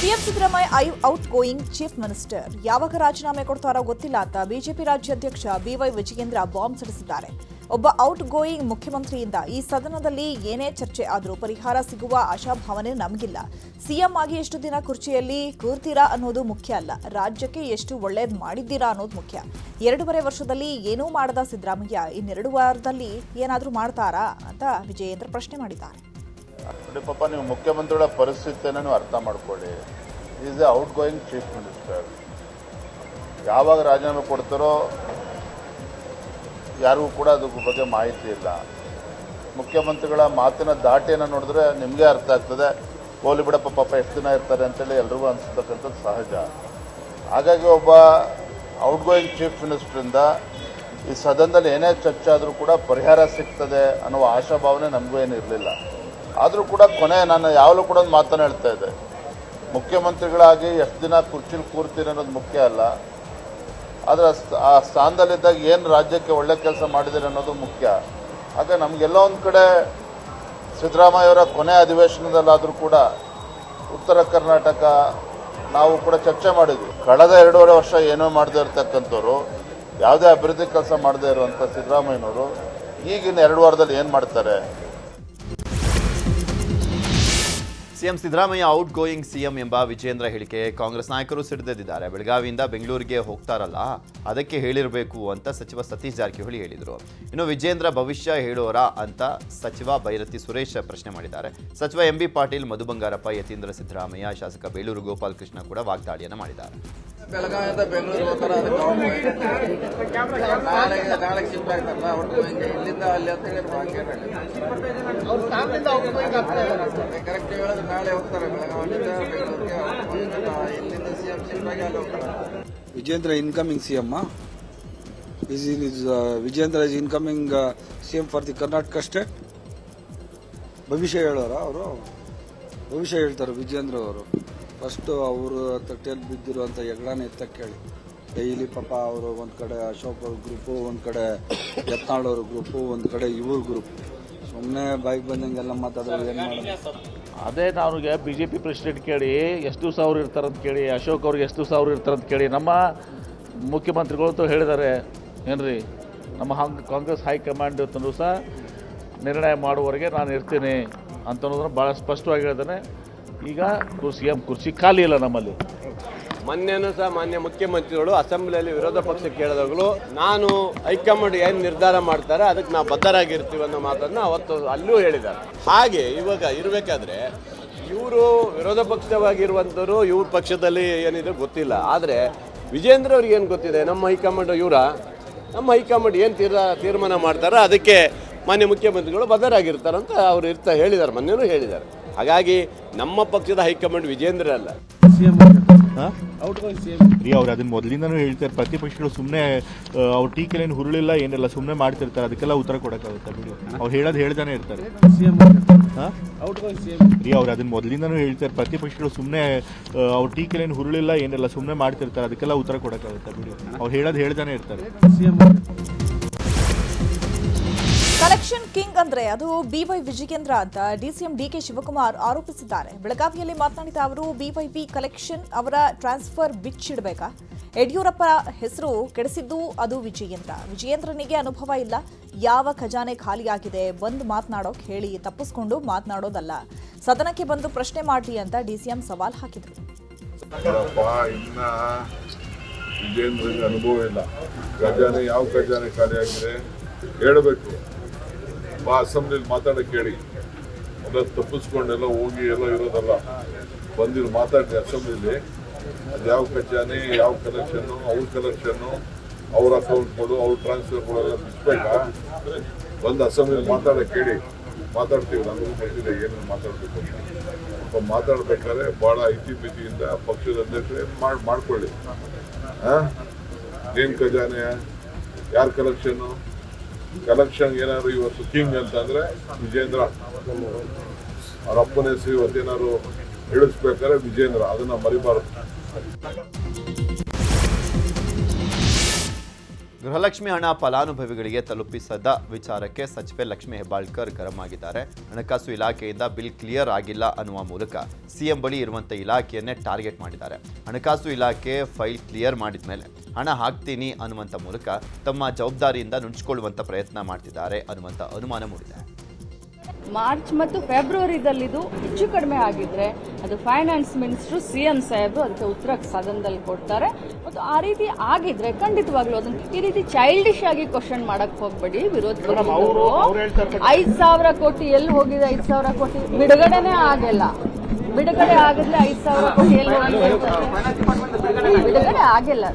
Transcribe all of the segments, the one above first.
CM Siddaramaiah out going chief minister ಯಾವಾಗ ರಾಜೀನಾಮೆ ಕೊಡ್ತಾರೋ ಗೊತ್ತಿಲ್ಲ ಅಂತ ಬಿಜೆಪಿ ರಾಜ್ಯಾಧ್ಯಕ್ಷ ಬಿವೈ ವಿಜಯೇಂದ್ರ ಬಾಂಬ್ ಸಿಡಿಸಿದ್ದಾರೆ. ಒಬ್ಬ ಔಟ್ ಗೋಯಿಂಗ್ ಮುಖ್ಯಮಂತ್ರಿಯಿಂದ ಈ ಸದನದಲ್ಲಿ ಏನೇ ಚರ್ಚೆ ಆದರೂ ಪರಿಹಾರ ಸಿಗುವ ಆಶಾಭಾವನೆ ನಮಗಿಲ್ಲ. ಸಿಎಂ ಆಗಿ ಎಷ್ಟು ದಿನ ಕುರ್ಚಿಯಲ್ಲಿ ಕೂರ್ತೀರಾ ಅನ್ನೋದು ಮುಖ್ಯ ಅಲ್ಲ, ರಾಜ್ಯಕ್ಕೆ ಎಷ್ಟು ಒಳ್ಳೇದು ಮಾಡಿದ್ದೀರಾ ಅನ್ನೋದು ಮುಖ್ಯ. 2.5 ವರ್ಷದಲ್ಲಿ ಏನೂ ಮಾಡದ ಸಿದ್ದರಾಮಯ್ಯ ಇನ್ನೆರಡು ವಾರದಲ್ಲಿ ಏನಾದರೂ ಮಾಡ್ತಾರಾ ಅಂತ ವಿಜಯೇಂದ್ರ ಪ್ರಶ್ನೆ ಮಾಡಿದ್ದಾರೆ. ಪಾಪ ನೀವು ಮುಖ್ಯಮಂತ್ರಿಗಳ ಪರಿಸ್ಥಿತಿಯನ್ನು ಅರ್ಥ ಮಾಡ್ಕೊಳ್ಳಿ. Is A out going chief minister. ಯಾವಾಗ ರಾಜೀನಾಮೆ ಕೊಡ್ತಾರೋ ಯಾರಿಗೂ ಕೂಡ ಅದ್ರ ಬಗ್ಗೆ ಮಾಹಿತಿ ಇಲ್ಲ. ಮುಖ್ಯಮಂತ್ರಿಗಳ ಮಾತಿನ ದಾಟಿಯನ್ನು ನೋಡಿದ್ರೆ ನಿಮಗೆ ಅರ್ಥ ಆಗ್ತದೆ, ಹೋಲಿ ಬಿಡಪ್ಪ ಪಾಪ ಎಷ್ಟು ದಿನ ಇರ್ತಾರೆ ಅಂತೇಳಿ ಎಲ್ರಿಗೂ ಅನಿಸ್ತಕ್ಕಂಥದ್ದು ಸಹಜ. ಹಾಗಾಗಿ ಒಬ್ಬ ಔಟ್ ಗೋಯಿಂಗ್ ಚೀಫ್ ಮಿನಿಸ್ಟ್ರಿಂದ ಈ ಸದನದಲ್ಲಿ ಏನೇ ಚರ್ಚೆ ಆದರೂ ಕೂಡ ಪರಿಹಾರ ಸಿಗ್ತದೆ ಅನ್ನುವ ಆಶಾಭಾವನೆ ನಮಗೂ ಏನು ಇರಲಿಲ್ಲ. ಆದರೂ ಕೂಡ ನಾನು ಯಾವಾಗಲೂ ಕೂಡ ಒಂದು ಮಾತನ್ನು ಹೇಳ್ತಾ ಇದ್ದೆ, ಮುಖ್ಯಮಂತ್ರಿಗಳಾಗಿ ಎಷ್ಟು ದಿನ ಕುರ್ಚಿಲಿ ಕೂರ್ತೀನಿ ಅನ್ನೋದು ಮುಖ್ಯ ಅಲ್ಲ, ಆದರೆ ಆ ಸ್ಥಾನದಲ್ಲಿದ್ದಾಗ ಏನು ರಾಜ್ಯಕ್ಕೆ ಒಳ್ಳೆ ಕೆಲಸ ಮಾಡಿದ್ದೀರಿ ಅನ್ನೋದು ಮುಖ್ಯ. ಆಗ ನಮಗೆಲ್ಲ ಒಂದು ಕಡೆ ಸಿದ್ದರಾಮಯ್ಯವರ ಕೊನೆ ಅಧಿವೇಶನದಲ್ಲಾದರೂ ಕೂಡ ಉತ್ತರ ಕರ್ನಾಟಕ ನಾವು ಕೂಡ ಚರ್ಚೆ ಮಾಡಿದ್ವಿ. ಕಳೆದ 2.5 ವರ್ಷ ಏನೋ ಮಾಡದೇ ಇರ್ತಕ್ಕಂಥವ್ರು, ಯಾವುದೇ ಅಭಿವೃದ್ಧಿ ಕೆಲಸ ಮಾಡದೇ ಇರುವಂಥ ಸಿದ್ದರಾಮಯ್ಯನವರು ಈಗಿನ 2 ವಾರದಲ್ಲಿ ಏನು ಮಾಡ್ತಾರೆ? CM Siddaramaiah out going CM ಎಂಬ ವಿಜಯೇಂದ್ರ ಹೇಳಿಕೆ ಕಾಂಗ್ರೆಸ್ ನಾಯಕರು ಸಿಡಿದೆದ್ದಿದ್ದಾರೆ. ಬೆಳಗಾವಿಯಿಂದ ಬೆಂಗಳೂರಿಗೆ ಹೋಗ್ತಾರಲ್ಲ, ಅದಕ್ಕೆ ಹೇಳಿರಬೇಕು ಅಂತ ಸಚಿವ ಸತೀಶ್ ಜಾರಕಿಹೊಳಿ ಹೇಳಿದರು. ಇನ್ನು ವಿಜಯೇಂದ್ರ ಭವಿಷ್ಯ ಹೇಳೋರ ಅಂತ ಸಚಿವ ಬೈರತಿ ಸುರೇಶ್ ಪ್ರಶ್ನೆ ಮಾಡಿದ್ದಾರೆ. ಸಚಿವ ಎಂಬಿ ಪಾಟೀಲ್, ಮಧು ಬಂಗಾರಪ್ಪ, ಯತೀಂದ್ರ ಸಿದ್ದರಾಮಯ್ಯ, ಶಾಸಕ ಬೇಲೂರು ಗೋಪಾಲಕೃಷ್ಣ ಕೂಡ ವಾಗ್ದಾಳಿಯನ್ನು ಮಾಡಿದ್ದಾರೆ. ಬೆಳಗಾವಿಯಿಂದ ಬೆಂಗಳೂರು ಹೋಗ್ತಾರೆ, ನಾಳೆ ಶಿಫ್ಟ್ ಆಗ್ತಾರಲ್ಲ, ಒಟ್ಟು ಇಲ್ಲಿಂದ ಅಲ್ಲಿ ಅಂತ ಕರೆಕ್ಟ್ ಹೇಳಿದ್ರೆ ನಾಳೆ ಹೋಗ್ತಾರೆ ಬೆಳಗಾವಿಯಿಂದ ಬೆಂಗಳೂರಿಗೆ. ಇಲ್ಲಿಂದ ಸಿಎಂ ಶಿಫ್ಟ್ ಆಗಿ ಅಲ್ಲಿ ಹೋಗ್ತಾರೆ. Vijendra incoming CM. Vijendra is incoming CM for the Karnataka state. ಭವಿಷ್ಯ ಹೇಳೋರ ಅವರು? ಭವಿಷ್ಯ ಹೇಳ್ತಾರೆ ವಿಜೇಂದ್ರ ಅವರು. ಫಸ್ಟು ಅವರು ತಟ್ಟೆಯಲ್ಲಿ ಬಿದ್ದಿರುವಂಥ ಹೆಗ್ಡಾನ ಎತ್ತಕ್ಕೆ ಕೇಳಿ. ಡೈಲಿ ಪಾಪ ಅವರು ಒಂದು ಕಡೆ ಅಶೋಕ್ ಅವ್ರ ಗ್ರೂಪು, ಒಂದು ಕಡೆ ಯತ್ನಾಳ್ ಅವ್ರ ಗ್ರೂಪು, ಒಂದು ಕಡೆ ಇವ್ರ ಗ್ರೂಪ್. ಸುಮ್ಮನೆ ಬೈಕ್ ಬಂದಂಗೆಲ್ಲ ಮಾತಾಡೋದು ಏನು ಮಾಡೋದು? ಅದೇ ಅವ್ರಿಗೆ BJP ಪ್ರೆಸಿಡೆಂಟ್ ಕೇಳಿ ಎಷ್ಟು ಸಾವಿರ ಇರ್ತಾರಂತ ಕೇಳಿ, ಅಶೋಕ್ ಅವ್ರಿಗೆ ಎಷ್ಟು ಸಾವಿರ ಇರ್ತಾರಂತ ಕೇಳಿ. ನಮ್ಮ ಮುಖ್ಯಮಂತ್ರಿಗಳು ಹೇಳಿದ್ದಾರೆ ಏನ್ರಿ, ನಮ್ಮ ಕಾಂಗ್ರೆಸ್ ಹೈಕಮಾಂಡ್ ತನೂ ಸಹ ನಿರ್ಣಯ ಮಾಡುವವರೆಗೆ ನಾನು ಇರ್ತೀನಿ ಅಂತನ್ನೋದನ್ನು ಭಾಳ ಸ್ಪಷ್ಟವಾಗಿ ಹೇಳ್ತಾನೆ. ಈಗ ಸಿಎಂ ಕುರ್ಚಿ ಖಾಲಿ ಇಲ್ಲ ನಮ್ಮಲ್ಲಿ. ಮೊನ್ನೆನೂ ಸಹ ಮಾನ್ಯ ಮುಖ್ಯಮಂತ್ರಿಗಳು ಅಸೆಂಬ್ಲಿಯಲ್ಲಿ ವಿರೋಧ ಪಕ್ಷ ಕೇಳಿದಾಗಲೂ ನಾನು ಹೈಕಮಾಂಡ್ ಏನು ನಿರ್ಧಾರ ಮಾಡ್ತಾರೆ ಅದಕ್ಕೆ ನಾವು ಬದ್ಧರಾಗಿರ್ತೀವಿ ಅನ್ನೋ ಮಾತನ್ನು ಅವತ್ತು ಅಲ್ಲೂ ಹೇಳಿದ್ದಾರೆ. ಹಾಗೆ ಇವಾಗ ಇರಬೇಕಾದ್ರೆ ಇವರು ವಿರೋಧ ಪಕ್ಷವಾಗಿರುವಂಥವ್ರು ಇವ್ರ ಪಕ್ಷದಲ್ಲಿ ಏನಿದೆ ಗೊತ್ತಿಲ್ಲ. ಆದರೆ ವಿಜೇಂದ್ರ ಅವ್ರಿಗೆ ಏನು ಗೊತ್ತಿದೆ, ನಮ್ಮ ಹೈಕಮಾಂಡ್ ನಮ್ಮ ಹೈಕಮಾಂಡ್ ಏನು ತೀರ್ಮಾನ ಮಾಡ್ತಾರೋ ಅದಕ್ಕೆ ಮಾನ್ಯ ಮುಖ್ಯಮಂತ್ರಿಗಳು ಬದ್ಧರಾಗಿರ್ತಾರಂತ ಅವರು ಹೇಳಿದ್ದಾರೆ, ಮೊನ್ನೆನೂ ಹೇಳಿದ್ದಾರೆ. ಹಾಗಾಗಿ ನಮ್ಮ ಪಕ್ಷದ ಹೈಕಮಾಂಡ್ ವಿಜೇಂದ್ರ ಅಲ್ಲ. ಅವ್ರು ಅದನ್ನ ಮೊದಲಿಂದನೂ ಹೇಳ್ತಾರೆ, ಪ್ರತಿಪಕ್ಷಗಳು ಸುಮ್ಮನೆ ಅವ್ರ ಟೀಕೆಲೇನು ಹುರುಳಿಲ್ಲ ಏನಿಲ್ಲ, ಸುಮ್ಮನೆ ಮಾಡ್ತಿರ್ತಾರೆ, ಅದಕ್ಕೆಲ್ಲ ಉತ್ತರ ಕೊಡೋಕ್ಕಾಗುತ್ತೆ ಬಿಡಿ. ಅವ್ರು ಹೇಳೋದು ಹೇಳ್ತಾನೆ ಇರ್ತಾರೆ. ಅವ್ರು ಅದನ್ನ ಮೊದಲಿಂದನೂ ಹೇಳ್ತಾರೆ, ಪ್ರತಿಪಕ್ಷಗಳು ಸುಮ್ಮನೆ ಅವ್ರ ಟೀಕೆಲೇನು ಹುರುಳಿಲ್ಲ ಏನಿಲ್ಲ, ಸುಮ್ಮನೆ ಮಾಡ್ತಿರ್ತಾರೆ, ಅದಕ್ಕೆಲ್ಲ ಉತ್ತರ ಕೊಡೋಕ್ಕಾಗುತ್ತೆ ಬಿಡಿ. ಅವ್ರು ಹೇಳೋದು ಹೇಳ್ತಾನೆ ಇರ್ತಾರೆ. ಕಲೆಕ್ಷನ್ ಕಿಂಗ್ ಅಂದ್ರೆ ಅದು ಬಿವೈ ವಿಜಯೇಂದ್ರ ಅಂತ ಡಿಸಿಎಂ ಡಿಕೆ ಶಿವಕುಮಾರ್ ಆರೋಪಿಸಿದ್ದಾರೆ. ಬೆಳಗಾವಿಯಲ್ಲಿ ಮಾತನಾಡಿದ ಅವರು, ಬಿವೈವಿ ಕಲೆಕ್ಷನ್ ಅವರ ಟ್ರಾನ್ಸ್ಫರ್ ಬಿಚ್ಚಿಡಬೇಕಾ? ಯಡಿಯೂರಪ್ಪ ಹೆಸರು ಕೆಡಿಸಿದ್ದು ಅದು ವಿಜಯೇಂದ್ರನಿಗೆ ಅನುಭವ ಇಲ್ಲ. ಯಾವ ಖಜಾನೆ ಖಾಲಿಯಾಗಿದೆ ಬಂದು ಮಾತನಾಡೋಕೆ ಹೇಳಿ, ತಪ್ಪಿಸ್ಕೊಂಡು ಮಾತನಾಡೋದಲ್ಲ. ಸದನಕ್ಕೆ ಬಂದು ಪ್ರಶ್ನೆ ಮಾಡಿ ಅಂತ ಡಿಸಿಎಂ ಸವಾಲ್ ಹಾಕಿದ್ರು. ವಿಜಯೇಂದ್ರನಿಗೆ ಅನುಭವ ಇಲ್ಲ. ಖಜಾನೆ ಯಾವ ಖಜಾನೆ ಖಾಲಿಯಾಗಿದೆ ಹೇಳಬೇಕು. ಅಸೆಂಬ್ಲಿಲಿ ಮಾತಾಡಕ್ಕೆ ಹೇಳಿ, ಎಲ್ಲ ತಪ್ಪಿಸ್ಕೊಂಡೆಲ್ಲ ಹೋಗಿ ಎಲ್ಲ ಇರೋದಲ್ಲ, ಬಂದಿರು ಮಾತಾಡಿ ಅಸೆಂಬ್ಲಿಲಿ. ಅದು ಯಾವ ಖಜಾನೆ, ಯಾವ ಕಲೆಕ್ಷನ್ನು, ಅವ್ರ ಕಲೆಕ್ಷನ್ನು, ಅವ್ರ ಅಕೌಂಟ್ಗಳು, ಅವ್ರ ಟ್ರಾನ್ಸ್ಫರ್ಗಳೆಲ್ಲ ಬಿಚ್ಚಬೇಕಾ? ಬಂದು ಅಸೆಂಬ್ಲಿಲಿ ಮಾತಾಡಕ್ಕೆ ಹೇಳಿ, ಮಾತಾಡ್ತೀವಿ. ನನಗೂ ಗೊತ್ತಿದೆ ಏನೇನು ಮಾತಾಡಬೇಕು ಅಂತ. ಮಾತಾಡ್ಬೇಕಾದ್ರೆ ಭಾಳ ಇತಿಮಿತಿಯಿಂದ ಪಕ್ಷದ ಅಧ್ಯಕ್ಷರೇ ಮಾಡ್ಕೊಳ್ಳಿ. ಏನು ಖಜಾನೆ, ಯಾರ ಕಲೆಕ್ಷನ್ನು, ಕಲೆಕ್ಷನ್ ಏನಾದ್ರು ಇವತ್ತು ಕಿಂಗ್ ಅಂತಂದ್ರೆ ವಿಜೇಂದ್ರ. ಅವ್ರ ಅಪ್ಪನ ಹೆಸರು ಇವತ್ತೇನಾದ್ರು ಇಳಿಸ್ಬೇಕಾದ್ರೆ ವಿಜೇಂದ್ರ, ಅದನ್ನ ಮರಿಬಾರದು. ಗೃಹಲಕ್ಷ್ಮಿ ಹಣ ಫಲಾನುಭವಿಗಳಿಗೆ ತಲುಪಿಸದ ವಿಚಾರಕ್ಕೆ ಸಚಿವೆ ಲಕ್ಷ್ಮಿ ಹೆಬ್ಬಾಳ್ಕರ್ ಗರಂ ಆಗಿದ್ದಾರೆ. ಹಣಕಾಸು ಇಲಾಖೆಯಿಂದ ಬಿಲ್ ಕ್ಲಿಯರ್ ಆಗಿಲ್ಲ ಅನ್ನುವ ಮೂಲಕ ಸಿಎಂ ಬಳಿ ಇರುವಂಥ ಇಲಾಖೆಯನ್ನೇ ಟಾರ್ಗೆಟ್ ಮಾಡಿದ್ದಾರೆ. ಹಣಕಾಸು ಇಲಾಖೆ ಫೈಲ್ ಕ್ಲಿಯರ್ ಮಾಡಿದ ಮೇಲೆ ಹಣ ಹಾಕ್ತೀನಿ ಅನ್ನುವಂಥ ಮೂಲಕ ತಮ್ಮ ಜವಾಬ್ದಾರಿಯಿಂದ ನುಣುಚಿಕೊಳ್ಳುವಂಥ ಪ್ರಯತ್ನ ಮಾಡ್ತಿದ್ದಾರೆ ಅನ್ನುವಂಥ ಅನುಮಾನ ಮೂಡಿದೆ. ಮಾರ್ಚ್ ಮತ್ತು ಫೆಬ್ರವರಿದಲ್ಲಿದು ಹೆಚ್ಚು ಕಡಿಮೆ ಆಗಿದ್ರೆ ಅದು ಫೈನಾನ್ಸ್ ಮಿನಿಸ್ಟ್ರು ಸಿಎಂ ಸಾಹೇಬರು ಅದಕ್ಕೆ ಉತ್ತರ ಸದನದಲ್ಲಿ ಕೊಡ್ತಾರೆ. ಮತ್ತು ಆ ರೀತಿ ಆಗಿದ್ರೆ ಖಂಡಿತವಾಗ್ಲೂ ಅದನ್ನ ಈ ರೀತಿ ಚೈಲ್ಡಿಶ್ ಆಗಿ ಕ್ವಶನ್ ಮಾಡಕ್ ಹೋಗ್ಬೇಡಿ. ವಿರೋಧ ಪಕ್ಷದವರು 5,000 ಕೋಟಿ ಎಲ್ಲಿ ಹೋಗಿದೆ? 5,000 ಕೋಟಿ ಬಿಡುಗಡೆನೇ ಆಗಿಲ್ಲ. ಬಿಡುಗಡೆ ಆಗಿದ್ರೆ 5,000 ಕೋಟಿ ಎಲ್ಲಿ ಹೋಗಿದೆ? ಬಿಡುಗಡೆ ಆಗಿಲ್ಲ.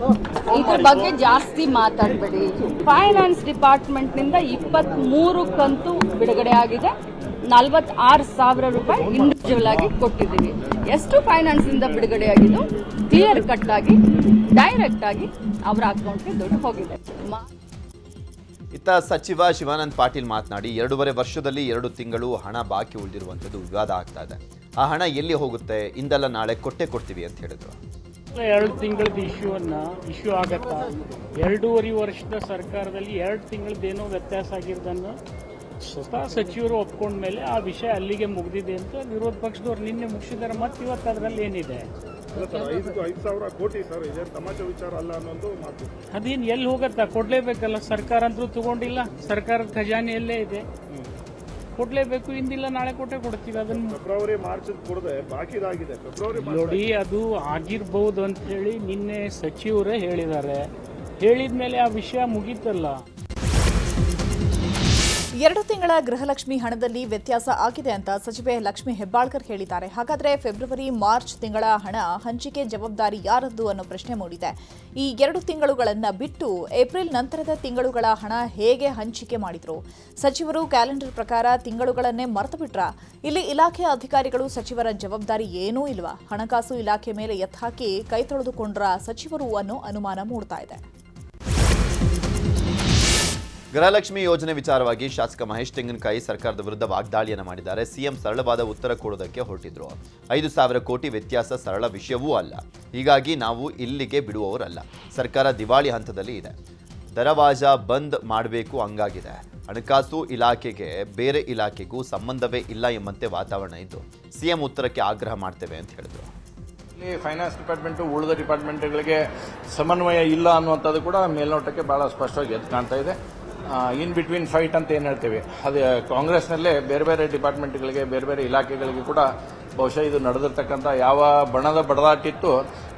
ಇದ್ರ ಬಗ್ಗೆ ಜಾಸ್ತಿ ಮಾತಾಡಬೇಡಿ. ಫೈನಾನ್ಸ್ ಡಿಪಾರ್ಟ್ಮೆಂಟ್ ನಿಂದ 23 ಕಂತು ಬಿಡುಗಡೆ ಆಗಿದೆ. 46,000 ರೂಪಾಯಿ ಇಂಡಿವಿಜುವಲ್ ಆಗಿ ಕೊಟ್ಟಿದ್ದೀವಿ. ಎಷ್ಟು ಫೈನಾನ್ಸ್ ಇಂದ ಬಿಡುಗಡೆ ಆಗಿದ್ದು ಕ್ಲಿಯರ್ ಕಟ್ ಆಗಿ ಡೈರೆಕ್ಟ್ ಆಗಿ ಅವರ ಅಕೌಂಟ್ಗೆ ದುಡ್ಡು ಹೋಗಿದೆ. ಇತ್ತ ಸಚಿವ ಶಿವಾನಂದ ಪಾಟೀಲ್ ಮಾತನಾಡಿ 2.5 ವರ್ಷದಲ್ಲಿ 2 ತಿಂಗಳು ಹಣ ಬಾಕಿ ಉಳಿದಿರುವಂಥದ್ದು ವಿವಾದ ಆಗ್ತಾ ಇದೆ. ಆ ಹಣ ಎಲ್ಲಿ ಹೋಗುತ್ತೆ? ಇಂದಲ್ಲ ನಾಳೆ ಕೊಡ್ತೀವಿ ಅಂತ ಹೇಳಿದ್ರು. 2 ತಿಂಗಳದ ಇಶ್ಯೂ ಆಗತ್ತಾ? 2.5 ವರ್ಷದ ಸರ್ಕಾರದಲ್ಲಿ 2 ತಿಂಗಳದ್ದೇನೋ ವ್ಯತ್ಯಾಸ ಆಗಿರೋದನ್ನು ಸ್ವತಃ ಸಚಿವರು ಒಪ್ಕೊಂಡ ಮೇಲೆ ಆ ವಿಷಯ ಅಲ್ಲಿಗೆ ಮುಗಿದಿದೆ ಅಂತ ವಿರೋಧ ಪಕ್ಷದವ್ರು ನಿನ್ನೆ ಮುಗಿಸಿದ್ದಾರೆ. ಮತ್ತೆ ಇವತ್ತು ಅದರಲ್ಲಿ ಏನಿದೆ? 5,000 ಕೋಟಿ ಸರ್, ಇದೇ ತಮಾಷೆ ವಿಚಾರ ಅಲ್ಲ ಅನ್ನೋದು ಮಾತು. ಅದೇನು ಎಲ್ಲಿ ಹೋಗತ್ತಾ? ಕೊಡ್ಲೇಬೇಕಲ್ಲ. ಸರ್ಕಾರ ಅಂತೂ ತಗೊಂಡಿಲ್ಲ. ಸರ್ಕಾರದ ಖಜಾನೆಯಲ್ಲೇ ಇದೆ, ಕೊಡ್ಲೇಬೇಕು. ಇಂದಿಲ್ಲ ನಾಳೆ ಕೊಡ್ತೀವಿ. ಅದನ್ನು ಫೆಬ್ರವರಿ ಮಾರ್ಚ್ ಕೊಡದೆ ಬಾಕಿದಾಗಿದೆ. ಫೆಬ್ರವರಿ ನೋಡಿ, ಅದು ಆಗಿರ್ಬಹುದು ಅಂತ ಹೇಳಿ ನಿನ್ನೆ ಸಚಿವರೇ ಹೇಳಿದ್ದಾರೆ. ಹೇಳಿದ್ಮೇಲೆ ಆ ವಿಷಯ ಮುಗೀತಲ್ಲ. 2 ತಿಂಗಳ ಗೃಹಲಕ್ಷ್ಮಿ ಹಣದಲ್ಲಿ ವ್ಯತ್ಯಾಸ ಆಗಿದೆ ಅಂತ ಸಚಿವೆ ಲಕ್ಷ್ಮಿ ಹೆಬ್ಬಾಳ್ಕರ್ ಹೇಳಿದ್ದಾರೆ. ಹಾಗಾದ್ರೆ ಫೆಬ್ರವರಿ ಮಾರ್ಚ್ ತಿಂಗಳ ಹಣ ಹಂಚಿಕೆ ಜವಾಬ್ದಾರಿ ಯಾರದ್ದು ಅನ್ನೋ ಪ್ರಶ್ನೆ ಮೂಡಿದೆ. ಈ 2 ತಿಂಗಳುಗಳನ್ನ ಬಿಟ್ಟು ಏಪ್ರಿಲ್ ನಂತರದ ತಿಂಗಳುಗಳ ಹಣ ಹೇಗೆ ಹಂಚಿಕೆ ಮಾಡಿದ್ರು? ಸಚಿವರು ಕ್ಯಾಲೆಂಡರ್ ಪ್ರಕಾರ ತಿಂಗಳುಗಳನ್ನೇ ಮರೆತು ಬಿಟ್ರಾ? ಇಲ್ಲಿ ಇಲಾಖೆಯ ಅಧಿಕಾರಿಗಳು ಸಚಿವರ ಜವಾಬ್ದಾರಿ ಏನೂ ಇಲ್ವಾ? ಹಣಕಾಸು ಇಲಾಖೆ ಮೇಲೆ ಎತ್ತಾಕಿ ಕೈ ತೊಳೆದುಕೊಂಡ್ರ ಸಚಿವರು ಅನ್ನೋ ಅನುಮಾನ ಮೂಡ್ತಾ ಇದೆ. ಗೃಹಲಕ್ಷ್ಮಿ ಯೋಜನೆ ವಿಚಾರವಾಗಿ ಶಾಸಕ ಮಹೇಶ್ ತೆಂಗಿನಕಾಯಿ ಸರ್ಕಾರದ ವಿರುದ್ಧ ವಾಗ್ದಾಳಿಯನ್ನು ಮಾಡಿದ್ದಾರೆ. ಸಿಎಂ ಸರಳವಾದ ಉತ್ತರ ಕೊಡೋದಕ್ಕೆ ಹೊರಟಿದ್ರು. 5,000 ಕೋಟಿ ವ್ಯತ್ಯಾಸ ಸರಳ ವಿಷಯವೂ ಅಲ್ಲ. ಹೀಗಾಗಿ ನಾವು ಇಲ್ಲಿಗೆ ಬಿಡುವವರಲ್ಲ. ಸರ್ಕಾರ ದಿವಾಳಿ ಹಂತದಲ್ಲಿ ಇದೆ. ದರವಾಜ ಬಂದ್ ಮಾಡಬೇಕು ಹಂಗಾಗಿದೆ. ಹಣಕಾಸು ಇಲಾಖೆಗೆ ಬೇರೆ ಇಲಾಖೆಗೂ ಸಂಬಂಧವೇ ಇಲ್ಲ ಎಂಬಂತೆ ವಾತಾವರಣ ಇದ್ದು ಸಿಎಂ ಉತ್ತರಕ್ಕೆ ಆಗ್ರಹ ಮಾಡ್ತೇವೆ ಅಂತ ಹೇಳಿದ್ರು. ಇಲ್ಲಿ ಫೈನಾನ್ಸ್ ಡಿಪಾರ್ಟ್ಮೆಂಟು ಉಳಿದ ಡಿಪಾರ್ಟ್ಮೆಂಟ್ಗಳಿಗೆ ಸಮನ್ವಯ ಇಲ್ಲ ಅನ್ನುವಂಥದ್ದು ಕೂಡ ಮೇಲ್ನೋಟಕ್ಕೆ ಬಹಳ ಸ್ಪಷ್ಟವಾಗಿ ಎದ್ದು ಕಾಣ್ತಾ ಇದೆ. ಇನ್ ಬಿಟ್ವೀನ್ ಫೈಟ್ ಅಂತ ಏನು ಹೇಳ್ತೀವಿ, ಅದು ಕಾಂಗ್ರೆಸ್ನಲ್ಲೇ ಬೇರೆ ಬೇರೆ ಡಿಪಾರ್ಟ್ಮೆಂಟ್ಗಳಿಗೆ ಬೇರೆ ಬೇರೆ ಇಲಾಖೆಗಳಿಗೆ ಕೂಡ ಬಹುಶಃ ಇದು ನಡೆದಿರ್ತಕ್ಕಂಥ ಯಾವ ಬಣದ ಬಡದಾಟ ಇತ್ತು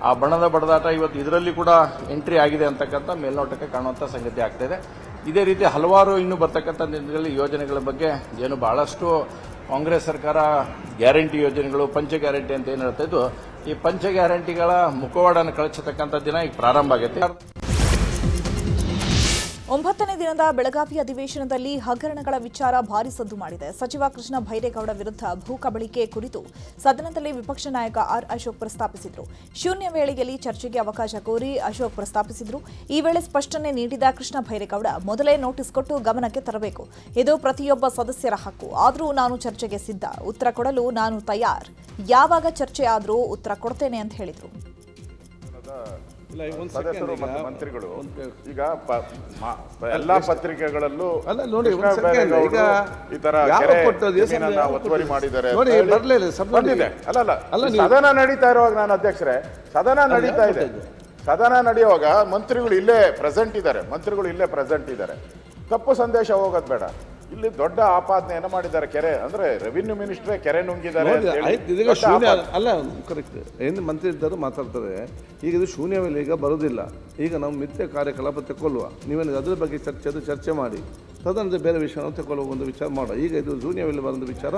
ಆ ಬಣದ ಬಡದಾಟ ಇವತ್ತು ಇದರಲ್ಲಿ ಕೂಡ ಎಂಟ್ರಿ ಆಗಿದೆ ಅಂತಕ್ಕಂಥ ಮೇಲ್ನೋಟಕ್ಕೆ ಕಾಣುವಂಥ ಸಂಗತಿ ಆಗ್ತಾಯಿದೆ. ಇದೇ ರೀತಿ ಹಲವಾರು ಇನ್ನು ಬರ್ತಕ್ಕಂಥ ದಿನಗಳಲ್ಲಿ ಯೋಜನೆಗಳ ಬಗ್ಗೆ ಏನು ಬಹಳಷ್ಟು ಕಾಂಗ್ರೆಸ್ ಸರ್ಕಾರ ಗ್ಯಾರಂಟಿ ಯೋಜನೆಗಳು ಪಂಚ ಗ್ಯಾರಂಟಿ ಅಂತ ಏನು ಹೇಳ್ತಾ ಇದ್ದು ಈ ಪಂಚ ಗ್ಯಾರಂಟಿಗಳ ಮುಖವಾಡನ್ನು ಕಳಿಸತಕ್ಕಂಥ ದಿನ ಈಗ ಪ್ರಾರಂಭ ಆಗೈತೆ. 9ನೇ ದಿನದ ಬೆಳಗಾವಿ ಅಧಿವೇಶನದಲ್ಲಿ ಹಗರಣಗಳ ವಿಚಾರ ಭಾರಿ ಸದ್ದು ಮಾಡಿದೆ. ಸಚಿವ ಕೃಷ್ಣ ಭೈರೇಗೌಡ ವಿರುದ್ಧ ಭೂ ಕಬಳಿಕೆ ಕುರಿತು ಸದನದಲ್ಲಿ ವಿಪಕ್ಷ ನಾಯಕ ಆರ್ ಅಶೋಕ್ ಪ್ರಸ್ತಾಪಿಸಿದರು. ಶೂನ್ಯ ವೇಳೆಯಲ್ಲಿ ಚರ್ಚೆಗೆ ಅವಕಾಶ ಕೋರಿ ಅಶೋಕ್ ಪ್ರಸ್ತಾಪಿಸಿದರು. ಈ ವೇಳೆ ಸ್ಪಷ್ಟನೆ ನೀಡಿದ ಕೃಷ್ಣ ಭೈರೇಗೌಡ ಮೊದಲೇ ನೋಟಿಸ್ ಕೊಟ್ಟು ಗಮನಕ್ಕೆ ತರಬೇಕು. ಇದು ಪ್ರತಿಯೊಬ್ಬ ಸದಸ್ಯರ ಹಕ್ಕು. ಆದರೂ ನಾನು ಚರ್ಚೆಗೆ ಸಿದ್ಧ. ಉತ್ತರ ಕೊಡಲು ನಾನು ತಯಾರ್. ಯಾವಾಗ ಚರ್ಚೆ ಆದರೂ ಉತ್ತರ ಕೊಡ್ತೇನೆ ಅಂತ ಹೇಳಿದರು. ಸದಸ್ಯರು ಮತ್ತು ಮಂತ್ರಿಗಳು ಈಗ ಎಲ್ಲಾ ಪತ್ರಿಕೆಗಳಲ್ಲೂ ನೋಡಿ ಈ ತರ ಒತ್ತುವರಿ ಮಾಡಿದ್ದಾರೆ. ಸದನ ನಡೀತಾ ಇರುವಾಗ ನಾನು ಅಧ್ಯಕ್ಷರೇ ಸದನ ನಡೀತಾ ಇದೆ. ಸದನ ನಡೆಯುವಾಗ ಮಂತ್ರಿಗಳು ಇಲ್ಲೇ ಪ್ರೆಸೆಂಟ್ ಇದ್ದಾರೆ. ತಪ್ಪು ಸಂದೇಶ ಹೋಗೋದು ಬೇಡ. ಇಲ್ಲಿ ದೊಡ್ಡ ಆಪಾದನೆಯನ್ನು ಮಾಡಿದ್ದಾರೆ. ಕೆರೆ ಅಂದ್ರೆ ರೆವಿನ್ಯೂ ಮಿನಿಸ್ಟ್ರೇ ಕೆರೆ ನುಂಗಿದ್ದಾರೆ ಅಲ್ಲ, ಕರೆಕ್ಟ್. ಏನು ಮಂತ್ರಿ ಇದ್ದರು ಮಾತಾಡ್ತಾರೆ. ಈಗ ಇದು ಶೂನ್ಯವೇಳೆ ಈಗ ಬರೋದಿಲ್ಲ. ಈಗ ನಾವು ಮಿಥ್ಯ ಕಾರ್ಯಕಲಾಪ ತಗೊಳ್ಳುವ. ನೀವೇನು ಅದ್ರ ಬಗ್ಗೆ ಚರ್ಚೆ ಮಾಡಿ ತದನಂತರ ಬೇರೆ ವಿಷಯ ತಗೊಳ್ಳುವ ಒಂದು ವಿಚಾರ ಮಾಡುವ. ಈಗ ಇದು ಶೂನ್ಯವೇಳೆ ಬರೋದು ವಿಚಾರ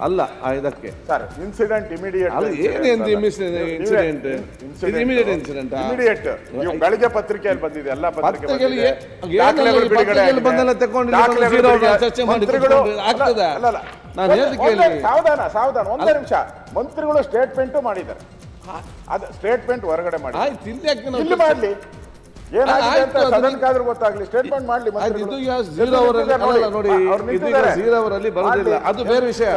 ಅಲ್ಲ. ಇದಕ್ಕೆ ಸರ್ ಇನ್ಸಿಡೆಂಟ್ ಇಮಿಡಿಯೇಟ್ ಬೆಳಗ್ಗೆ ಪತ್ರಿಕೆಯಲ್ಲಿ ಬಂದಿದೆ. ಎಲ್ಲ ಪತ್ರಿಕೆಗಳಿಗೆ ಬಂದೆಲ್ಲ ತಗೊಂಡು ಚರ್ಚೆ ಮಾಡಿ ಸಾವಧಾನ ಒಂದೇ ನಿಮಿಷ. ಮಂತ್ರಿಗಳು ಸ್ಟೇಟ್ಮೆಂಟ್ ಮಾಡಿದ್ದಾರೆ. ಅದು ಸ್ಟೇಟ್ಮೆಂಟ್ ಹೊರಗಡೆ ಮಾಡಿ ಮಾಡ್ಲಿ. ಏನಾಗಿದೆ ಅಂತ ಸದನಕ್ಕಾದ್ರೂ ಗೊತ್ತಾಗ್ಲಿ. ಸ್ಟೇಟ್ಮೆಂಟ್ ಮಾಡ್ಲಿ. ಅವರಲ್ಲಿ ಬರೋದಿಲ್ಲ, ಅದು ಬೇರೆ ವಿಷಯ.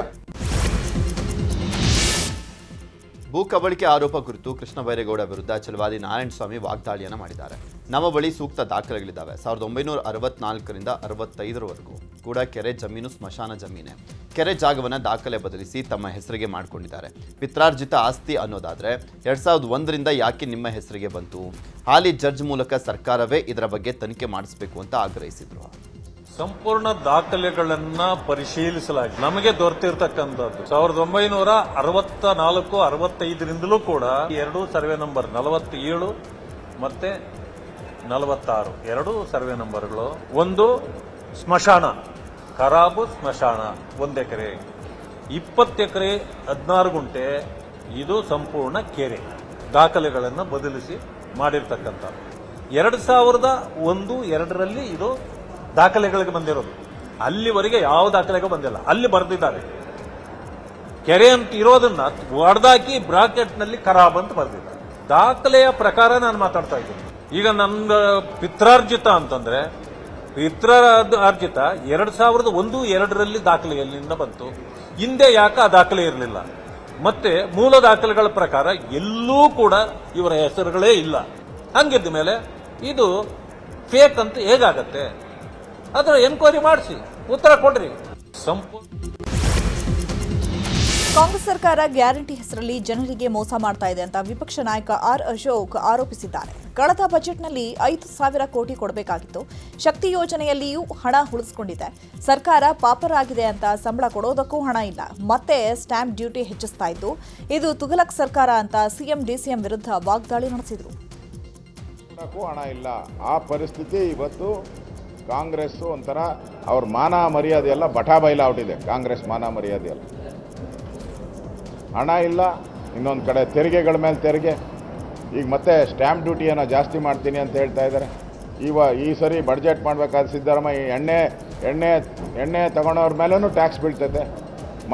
ಭೂ ಕಬಳಿಕೆ ಆರೋಪ ಕುರಿತು ಕೃಷ್ಣ ಬೈರೇಗೌಡ ವಿರುದ್ಧ ಛಲವಾದಿ ನಾರಾಯಣಸ್ವಾಮಿ ವಾಗ್ದಾಳಿಯನ್ನು ಮಾಡಿದ್ದಾರೆ. ನಮ್ಮ ಬಳಿ ಸೂಕ್ತ ದಾಖಲೆಗಳಿದ್ದಾವೆ. 1964ರಿಂದ 65ರವರೆಗೂ ಕೂಡ ಕೆರೆ ಜಮೀನು ಸ್ಮಶಾನ ಜಮೀನೆ. ಕೆರೆ ಜಾಗವನ್ನು ದಾಖಲೆ ಬದಲಿಸಿ ತಮ್ಮ ಹೆಸರಿಗೆ ಮಾಡಿಕೊಂಡಿದ್ದಾರೆ. ಪಿತ್ರಾರ್ಜಿತ ಆಸ್ತಿ ಅನ್ನೋದಾದ್ರೆ 2001ರಿಂದ ಯಾಕೆ ನಿಮ್ಮ ಹೆಸರಿಗೆ ಬಂತು? ಹಾಲಿ ಜಡ್ಜ್ ಮೂಲಕ ಸರ್ಕಾರವೇ ಇದರ ಬಗ್ಗೆ ತನಿಖೆ ಮಾಡಿಸಬೇಕು ಅಂತ ಆಗ್ರಹಿಸಿದ್ರು. ಸಂಪೂರ್ಣ ದಾಖಲೆಗಳನ್ನ ಪರಿಶೀಲಿಸಲಾಗಿದೆ. ನಮಗೆ ದೊರೆತಿರ್ತಕ್ಕಂಥದ್ದು 1964-65ರಿಂದಲೂ ಕೂಡ 2 ಸರ್ವೆ ನಂಬರ್ 47 ಮತ್ತೆ 46 2 ಸರ್ವೆ ನಂಬರ್ಗಳು. ಒಂದು ಸ್ಮಶಾನ, ಖರಾಬು ಸ್ಮಶಾನ 1 ಎಕರೆ, 20 ಎಕರೆ 16 ಗುಂಟೆ, ಇದು ಸಂಪೂರ್ಣ ಕೆರೆ. ದಾಖಲೆಗಳನ್ನು ಬದಲಿಸಿ ಮಾಡಿರ್ತಕ್ಕಂಥ 2001-2ರಲ್ಲಿ ಇದು ದಾಖಲೆಗಳಿಗೆ ಬಂದಿರೋದು. ಅಲ್ಲಿವರೆಗೆ ಯಾವ ದಾಖಲೆಗೂ ಬಂದಿಲ್ಲ. ಅಲ್ಲಿ ಬರೆದಿದ್ದಾರೆ ಕೆರೆ ಅಂತ ಇರೋದನ್ನ ಒಡೆದಾಕಿ ಬ್ರಾಕೆಟ್ನಲ್ಲಿ ಖರಾಬ್ ಅಂತ ಬರೆದಿದ್ದಾರೆ. ದಾಖಲೆಯ ಪ್ರಕಾರ ನಾನು ಮಾತಾಡ್ತಾ ಇದ್ದೀನಿ. ಈಗ ನನ್ನ ಪಿತ್ರಾರ್ಜಿತ ಅಂತಂದ್ರೆ ಪಿತ್ರಾರ್ಜಿತ 2001-2ರಲ್ಲಿ ದಾಖಲೆಯಲ್ಲಿಂದ ಬಂತು. ಹಿಂದೆ ಯಾಕೆ ಆ ದಾಖಲೆ ಇರಲಿಲ್ಲ? ಮತ್ತೆ ಮೂಲ ದಾಖಲೆಗಳ ಪ್ರಕಾರ ಎಲ್ಲೂ ಕೂಡ ಇವರ ಹೆಸರುಗಳೇ ಇಲ್ಲ. ಹಂಗಿದ್ದ ಮೇಲೆ ಇದು ಫೇಕ್ ಅಂತ ಹೇಗಾಗತ್ತೆ? ಅದರ ಎನ್ಕ್ವೈರಿ ಮಾಡಿಸಿ ಉತ್ತರ ಕೊಡ್ರಿ. ಕಾಂಗ್ರೆಸ್ ಸರ್ಕಾರ ಗ್ಯಾರಂಟಿ ಹೆಸರಲ್ಲಿ ಜನರಿಗೆ ಮೋಸ ಮಾಡ್ತಾ ಇದೆ ಅಂತ ವಿಪಕ್ಷ ನಾಯಕ ಆರ್ ಅಶೋಕ್ ಆರೋಪಿಸಿದ್ದಾರೆ. ಕಳೆದ ಬಜೆಟ್ನಲ್ಲಿ 5,000 ಕೋಟಿ ಕೊಡಬೇಕಾಗಿತ್ತು. ಶಕ್ತಿ ಯೋಜನೆಯಲ್ಲಿಯೂ ಹಣ ಉಳಿಸಿಕೊಂಡಿದೆ. ಸರ್ಕಾರ ಪಾಪರಾಗಿದೆ ಅಂತ ಸಂಬಳ ಕೊಡೋದಕ್ಕೂ ಹಣ ಇಲ್ಲ. ಮತ್ತೆ ಸ್ಟ್ಯಾಂಪ್ ಡ್ಯೂಟಿ ಹೆಚ್ಚಿಸ್ತಾ ಇದ್ದು ಇದು ತುಘಲಕ್ ಸರ್ಕಾರ ಅಂತ ಸಿಎಂ ಡಿಸಿಎಂ ವಿರುದ್ಧ ವಾಗ್ದಾಳಿ ನಡೆಸಿದರು. ಹಣ ಇಲ್ಲ. ಆ ಪರಿಸ್ಥಿತಿ ಇವತ್ತು ಕಾಂಗ್ರೆಸ್ ಒಂಥರ ಅವ್ರ ಮಾನ ಮರ್ಯಾದೆ ಎಲ್ಲ ಬಟಾ ಬಯಲಾಗ್ಬಿಟ್ಟಿದೆ. ಕಾಂಗ್ರೆಸ್ ಮಾನ ಮರ್ಯಾದೆ ಎಲ್ಲ, ಹಣ ಇಲ್ಲ. ಇನ್ನೊಂದು ಕಡೆ ತೆರಿಗೆಗಳ ಮೇಲೆ ತೆರಿಗೆ. ಈಗ ಮತ್ತೆ ಸ್ಟ್ಯಾಂಪ್ ಡ್ಯೂಟಿ ಏನೋ ಜಾಸ್ತಿ ಮಾಡ್ತೀನಿ ಅಂತ ಹೇಳ್ತಾ ಇದ್ದಾರೆ. ಈ ಸರಿ ಬಡ್ಜೆಟ್ ಮಾಡಬೇಕಾದ ಸಿದ್ದರಾಮಯ್ಯ ಎಣ್ಣೆ ತಗೊಳೋರ ಮೇಲೂ ಟ್ಯಾಕ್ಸ್ ಬೀಳ್ತೈತೆ,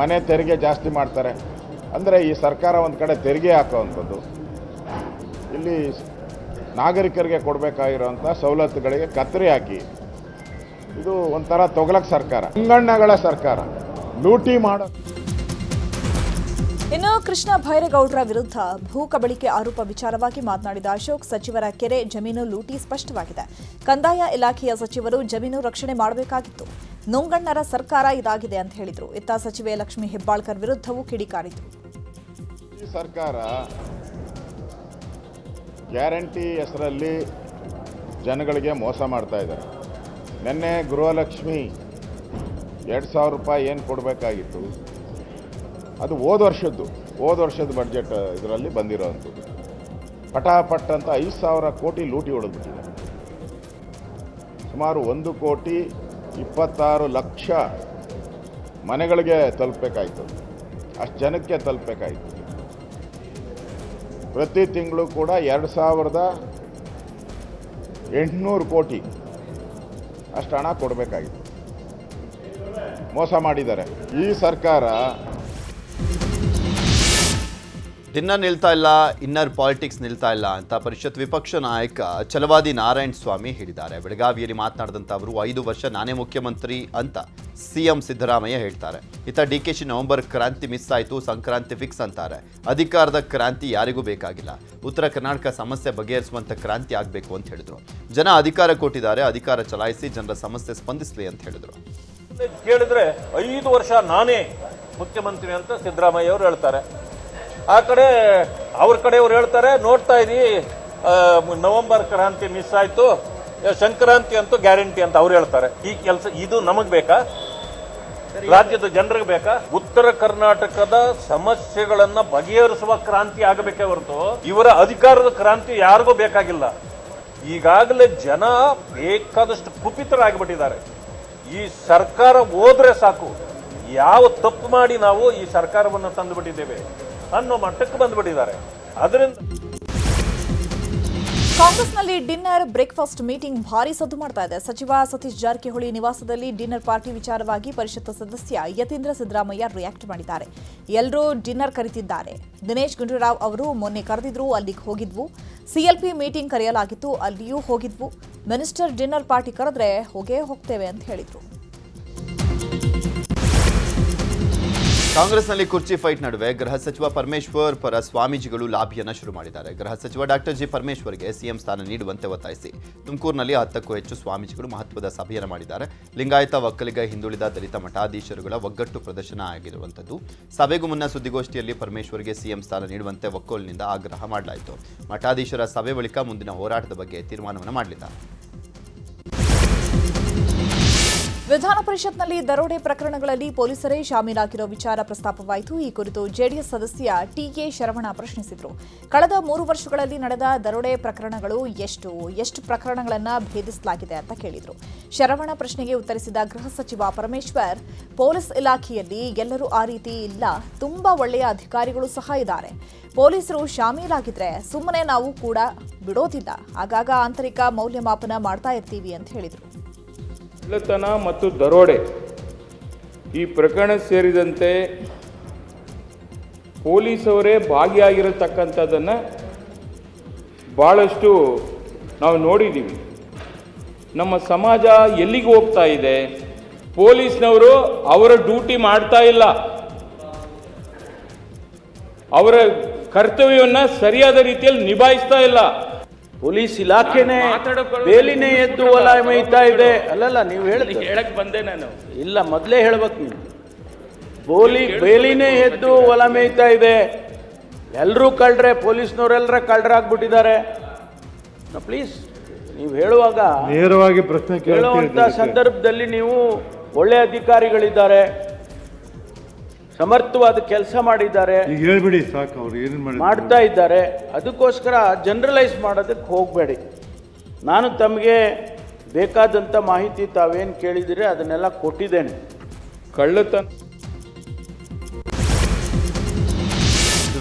ಮನೆ ತೆರಿಗೆ ಜಾಸ್ತಿ ಮಾಡ್ತಾರೆ. ಅಂದರೆ ಈ ಸರ್ಕಾರ ಒಂದು ಕಡೆ ತೆರಿಗೆ ಹಾಕೋವಂಥದ್ದು, ಇಲ್ಲಿ ನಾಗರಿಕರಿಗೆ ಕೊಡಬೇಕಾಗಿರೋಂಥ ಸವಲತ್ತುಗಳಿಗೆ ಕತ್ತರಿ ಹಾಕಿ ಇದು ಒಂಥರ ತೊಗಲಕ್ ಸರ್ಕಾರ, ಅಂಗಣ್ಣಗಳ ಸರ್ಕಾರ, ಲೂಟಿ ಮಾಡೋ. ಇನ್ನು ಕೃಷ್ಣ ಬೈರೇಗೌಡರ ವಿರುದ್ಧ ಭೂ ಕಬಳಿಕೆ ಆರೋಪ ವಿಚಾರವಾಗಿ ಮಾತನಾಡಿದ ಅಶೋಕ್, ಸಚಿವರ ಕೆರೆ ಜಮೀನು ಲೂಟಿ ಸ್ಪಷ್ಟವಾಗಿದೆ. ಕಂದಾಯ ಇಲಾಖೆಯ ಸಚಿವರು ಜಮೀನು ರಕ್ಷಣೆ ಮಾಡಬೇಕಾಗಿತ್ತು. ನುಂಗಣ್ಣರ ಸರ್ಕಾರ ಇದಾಗಿದೆ ಅಂತ ಹೇಳಿದರು. ಇತ್ತ ಸಚಿವೆ ಲಕ್ಷ್ಮೀ ಹೆಬ್ಬಾಳ್ಕರ್ ವಿರುದ್ಧವೂ ಕಿಡಿಕಾರಿದರು. ಈ ಸರ್ಕಾರ ಗ್ಯಾರಂಟಿ ಹೆಸರಲ್ಲಿ ಜನಗಳಿಗೆ ಮೋಸ ಮಾಡ್ತಾ ಇದ್ದಾರೆ. ನಿನ್ನೆ ಗೃಹಲಕ್ಷ್ಮಿ 2,000 ರೂಪಾಯಿ ಏನು ಕೊಡಬೇಕಾಗಿತ್ತು ಅದು ಹೋದ ವರ್ಷದ ಬಡ್ಜೆಟ್ ಇದರಲ್ಲಿ ಬಂದಿರೋವಂಥದ್ದು. ಪಟಾಪಟ್ ಅಂತ 5,000 ಕೋಟಿ ಲೂಟಿ ಹೊಡೆದ್ಬಿಟ್ಟಿದೆ. ಸುಮಾರು 1,26,00,000 ಮನೆಗಳಿಗೆ ತಲುಪಬೇಕಾಯಿತು. ಅಷ್ಟು ಜನಕ್ಕೆ ತಲುಪಬೇಕಾಯಿತು. ಪ್ರತಿ ತಿಂಗಳು ಕೂಡ 2,800 ಕೋಟಿ ಅಷ್ಟು ಹಣ ಕೊಡಬೇಕಾಗಿತ್ತು. ಮೋಸ ಮಾಡಿದ್ದಾರೆ ಈ ಸರ್ಕಾರ. ದಿನ ನಿಲ್ತಾ ಇಲ್ಲ, ಇನ್ನರ್ ಪಾಲಿಟಿಕ್ಸ್ ನಿಲ್ತಾ ಇಲ್ಲ ಅಂತ ಪರಿಷತ್ ವಿಪಕ್ಷ ನಾಯಕ ಛಲವಾದಿ ನಾರಾಯಣಸ್ವಾಮಿ ಹೇಳಿದ್ದಾರೆ. ಬೆಳಗಾವಿಯಲ್ಲಿ ಮಾತನಾಡಿದಂಥ ಅವರು 5 ವರ್ಷ ನಾನೇ ಮುಖ್ಯಮಂತ್ರಿ ಅಂತ ಸಿಎಂ ಸಿದ್ದರಾಮಯ್ಯ ಹೇಳ್ತಾರೆ. ಇತ್ತ ಡಿಕೆಶಿ ನವೆಂಬರ್ ಕ್ರಾಂತಿ ಮಿಸ್ ಆಯಿತು, ಸಂಕ್ರಾಂತಿ ಫಿಕ್ಸ್ ಅಂತಾರೆ. ಅಧಿಕಾರದ ಕ್ರಾಂತಿ ಯಾರಿಗೂ ಬೇಕಾಗಿಲ್ಲ. ಉತ್ತರ ಕರ್ನಾಟಕ ಸಮಸ್ಯೆ ಬಗೆಹರಿಸುವಂಥ ಕ್ರಾಂತಿ ಆಗಬೇಕು ಅಂತ ಹೇಳಿದ್ರು. ಜನ ಅಧಿಕಾರ ಕೊಟ್ಟಿದ್ದಾರೆ, ಅಧಿಕಾರ ಚಲಾಯಿಸಿ ಜನರ ಸಮಸ್ಯೆ ಸ್ಪಂದಿಸಲಿ ಅಂತ ಹೇಳಿದ್ರು. ಕೇಳಿದ್ರೆ 5 ವರ್ಷ ನಾನೇ ಮುಖ್ಯಮಂತ್ರಿ ಅಂತ ಸಿದ್ದರಾಮಯ್ಯ ಅವರು ಹೇಳ್ತಾರೆ. ಆ ಕಡೆ ಅವ್ರ ಕಡೆಯವ್ರು ಹೇಳ್ತಾರೆ ನೋಡ್ತಾ ಇದೀವಿ ನವೆಂಬರ್ ಕ್ರಾಂತಿ ಮಿಸ್ ಆಯ್ತು, ಸಂಕ್ರಾಂತಿ ಅಂತೂ ಗ್ಯಾರಂಟಿ ಅಂತ ಅವ್ರು ಹೇಳ್ತಾರೆ. ಈ ಕೆಲಸ ಇದು ನಮಗ್ ಬೇಕಾ? ರಾಜ್ಯದ ಜನರಿಗೆ ಬೇಕಾ? ಉತ್ತರ ಕರ್ನಾಟಕದ ಸಮಸ್ಯೆಗಳನ್ನ ಬಗೆಹರಿಸುವ ಕ್ರಾಂತಿ ಆಗಬೇಕೇ ಹೊರತು ಇವರ ಅಧಿಕಾರದ ಕ್ರಾಂತಿ ಯಾರಿಗೂ ಬೇಕಾಗಿಲ್ಲ. ಈಗಾಗಲೇ ಜನ ಬೇಕಾದಷ್ಟು ಕುಪಿತರಾಗಿಬಿಟ್ಟಿದ್ದಾರೆ. ಈ ಸರ್ಕಾರ ಹೋದ್ರೆ ಸಾಕು, ಯಾವ ತಪ್ಪು ಮಾಡಿ ನಾವು ಈ ಸರ್ಕಾರವನ್ನು ತಂದು ಬಿಟ್ಟಿದ್ದೇವೆ ಅನ್ನೋ ಮಟ್ಟಕ್ಕೆ ಬಂದುಬಿಟ್ಟಿದ್ದಾರೆ. ಅದರಿಂದ ಕಾಂಗ್ರೆಸ್ನಲ್ಲಿ ಡಿನ್ನರ್ ಬ್ರೇಕ್ಫಾಸ್ಟ್ ಮೀಟಿಂಗ್ ಭಾರಿ ಸದ್ದು ಮಾಡ್ತಾ ಇದೆ. ಸಚಿವ ಸತೀಶ್ ಜಾರಕಿಹೊಳಿ ನಿವಾಸದಲ್ಲಿ ಡಿನ್ನರ್ ಪಾರ್ಟಿ ವಿಚಾರವಾಗಿ ಪರಿಷತ್ ಸದಸ್ಯ ಯತೀಂದ್ರ ಸಿದ್ದರಾಮಯ್ಯ ರಿಯಾಕ್ಟ್ ಮಾಡಿದ್ದಾರೆ. ಎಲ್ಲರೂ ಡಿನ್ನರ್ ಕರೆದಿದ್ದಾರೆ. ದಿನೇಶ್ ಗುಂಡೂರಾವ್ ಅವರು ಮೊನ್ನೆ ಕರೆದಿದ್ರು, ಅಲ್ಲಿಗೆ ಹೋಗಿದ್ವು. ಸಿಎಲ್ಪಿ ಮೀಟಿಂಗ್ ಕರೆಯಲಾಗಿತ್ತು, ಅಲ್ಲಿಯೂ ಹೋಗಿದ್ವು. ಮಿನಿಸ್ಟರ್ ಡಿನ್ನರ್ ಪಾರ್ಟಿ ಕರೆದ್ರೆ ಹೋಗೇ ಹೋಗ್ತೇವೆ ಅಂತ ಹೇಳಿದ್ರು. ಕಾಂಗ್ರೆಸ್ನಲ್ಲಿ ಕುರ್ಚಿ ಫೈಟ್ ನಡುವೆ ಗೃಹ ಸಚಿವ ಪರಮೇಶ್ವರ್ ಪರ ಸ್ವಾಮೀಜಿಗಳು ಲಾಬಿಯನ್ನು ಶುರು ಮಾಡಿದ್ದಾರೆ. ಗೃಹ ಸಚಿವ ಡಾಕ್ಟರ್ ಜಿ ಪರಮೇಶ್ವರ್ಗೆ ಸಿಎಂ ಸ್ಥಾನ ನೀಡುವಂತೆ ಒತ್ತಾಯಿಸಿ ತುಮಕೂರಿನಲ್ಲಿ 10ಕ್ಕೂ ಹೆಚ್ಚು ಸ್ವಾಮೀಜಿಗಳು ಮಹತ್ವದ ಸಭೆಯನ್ನು ಮಾಡಿದ್ದಾರೆ. ಲಿಂಗಾಯತ, ಒಕ್ಕಲಿಗ, ಹಿಂದುಳಿದ, ದಲಿತ ಮಠಾಧೀಶರುಗಳ ಒಗ್ಗಟ್ಟು ಪ್ರದರ್ಶನ ಆಗಿರುವಂಥದ್ದು. ಸಭೆಗೂ ಮುನ್ನ ಸುದ್ದಿಗೋಷ್ಠಿಯಲ್ಲಿ ಪರಮೇಶ್ವರ್ಗೆ ಸಿಎಂ ಸ್ಥಾನ ನೀಡುವಂತೆ ಒಕ್ಕೊಲಿನಿಂದ ಆಗ್ರಹ ಮಾಡಲಾಯಿತು. ಮಠಾಧೀಶರ ಸಭೆ ಬಳಿಕ ಮುಂದಿನ ಹೋರಾಟದ ಬಗ್ಗೆ ತೀರ್ಮಾನವನ್ನು ಮಾಡಲಿದ್ದಾರೆ. ವಿಧಾನ ಪರಿಷತ್ನಲ್ಲಿ ದರೋಡೆ ಪ್ರಕರಣಗಳಲ್ಲಿ ಪೊಲೀಸರೇ ಶಾಮೀಲಾಗಿರೋ ವಿಚಾರ ಪ್ರಸ್ತಾಪವಾಯಿತು. ಈ ಕುರಿತು ಜೆಡಿಎಸ್ ಸದಸ್ಯ ಟಿಕೆ ಶರವಣ ಪ್ರಶ್ನಿಸಿದರು. ಕಳೆದ 3 ವರ್ಷಗಳಲ್ಲಿ ನಡೆದ ದರೋಡೆ ಪ್ರಕರಣಗಳು ಎಷ್ಟು ಪ್ರಕರಣಗಳನ್ನು ಭೇದಿಸಲಾಗಿದೆ ಅಂತ ಕೇಳಿದರು. ಶರವಣ ಪ್ರಶ್ನೆಗೆ ಉತ್ತರಿಸಿದ ಗೃಹ ಸಚಿವ ಪರಮೇಶ್ವರ್, ಪೊಲೀಸ್ ಇಲಾಖೆಯಲ್ಲಿ ಎಲ್ಲರೂ ಆ ರೀತಿ ಇಲ್ಲ, ತುಂಬಾ ಒಳ್ಳೆಯ ಅಧಿಕಾರಿಗಳು ಸಹ ಇದ್ದಾರೆ. ಪೊಲೀಸರು ಶಾಮೀಲಾಗಿದ್ರೆ ಸುಮ್ಮನೆ ನಾವು ಕೂಡ ಬಿಡೋದಿಲ್ಲ, ಆಗಾಗ ಆಂತರಿಕ ಮೌಲ್ಯಮಾಪನ ಮಾಡ್ತಾ ಇರ್ತೀವಿ ಅಂತ ಹೇಳಿದರು. ಕಳ್ಳತನ ಮತ್ತು ದರೋಡೆ ಈ ಪ್ರಕರಣ ಸೇರಿದಂತೆ ಪೊಲೀಸವರೇ ಭಾಗಿಯಾಗಿರತಕ್ಕಂಥದ್ದನ್ನು ಭಾಳಷ್ಟು ನಾವು ನೋಡಿದ್ದೀವಿ. ನಮ್ಮ ಸಮಾಜ ಎಲ್ಲಿಗೆ ಹೋಗ್ತಾ ಇದೆ? ಪೊಲೀಸ್ನವರು ಅವರ ಡ್ಯೂಟಿ ಮಾಡ್ತಾ ಇಲ್ಲ, ಅವರ ಕರ್ತವ್ಯವನ್ನು ಸರಿಯಾದ ರೀತಿಯಲ್ಲಿ ನಿಭಾಯಿಸ್ತಾ ಇಲ್ಲ. ಪೊಲೀಸ್ ಇಲಾಖೆನೇ ಬೇಲಿನೇ ಎದ್ದು ಹೊಲ ಮೇಯ್ತಾ ಇದೆ. ಅಲ್ಲಲ್ಲ, ನೀವು ಹೇಳಕ್ ಬಂದೆ ನಾನು. ಇಲ್ಲ, ಮೊದಲೇ ಹೇಳ್ಬೇಕು ನೀವು. ಬೇಲಿನೇ ಎದ್ದು ಹೊಲ ಮೇಯ್ತಾ ಇದೆ. ಎಲ್ಲರೂ ಕಳ್ರೆ, ಪೊಲೀಸ್ನವರೆಲ್ಲರ ಕಳ್ರಾಗ್ಬಿಟ್ಟಿದ್ದಾರೆ. ಪ್ಲೀಸ್, ನೀವು ಹೇಳುವಾಗ ನೇರವಾಗಿ ಪ್ರಶ್ನೆ ಹೇಳುವಂಥ ಸಂದರ್ಭದಲ್ಲಿ ನೀವು ಒಳ್ಳೆ ಅಧಿಕಾರಿಗಳಿದ್ದಾರೆ, ಸಮರ್ಥವಾದ ಕೆಲಸ ಮಾಡಿದ್ದಾರೆ, ಹೇಳ್ಬಿಡಿ ಸಾಕು, ಅವ್ರು ಏನು ಮಾಡ್ತಾ ಇದ್ದಾರೆ. ಅದಕ್ಕೋಸ್ಕರ ಜನರಲೈಸ್ ಮಾಡೋದಕ್ಕೆ ಹೋಗಬೇಡಿ. ನಾನು ತಮಗೆ ಬೇಕಾದಂಥ ಮಾಹಿತಿ ತಾವೇನು ಕೇಳಿದಿರಿ ಅದನ್ನೆಲ್ಲ ಕೊಟ್ಟಿದ್ದೇನೆ. ಕಳ್ಳತನ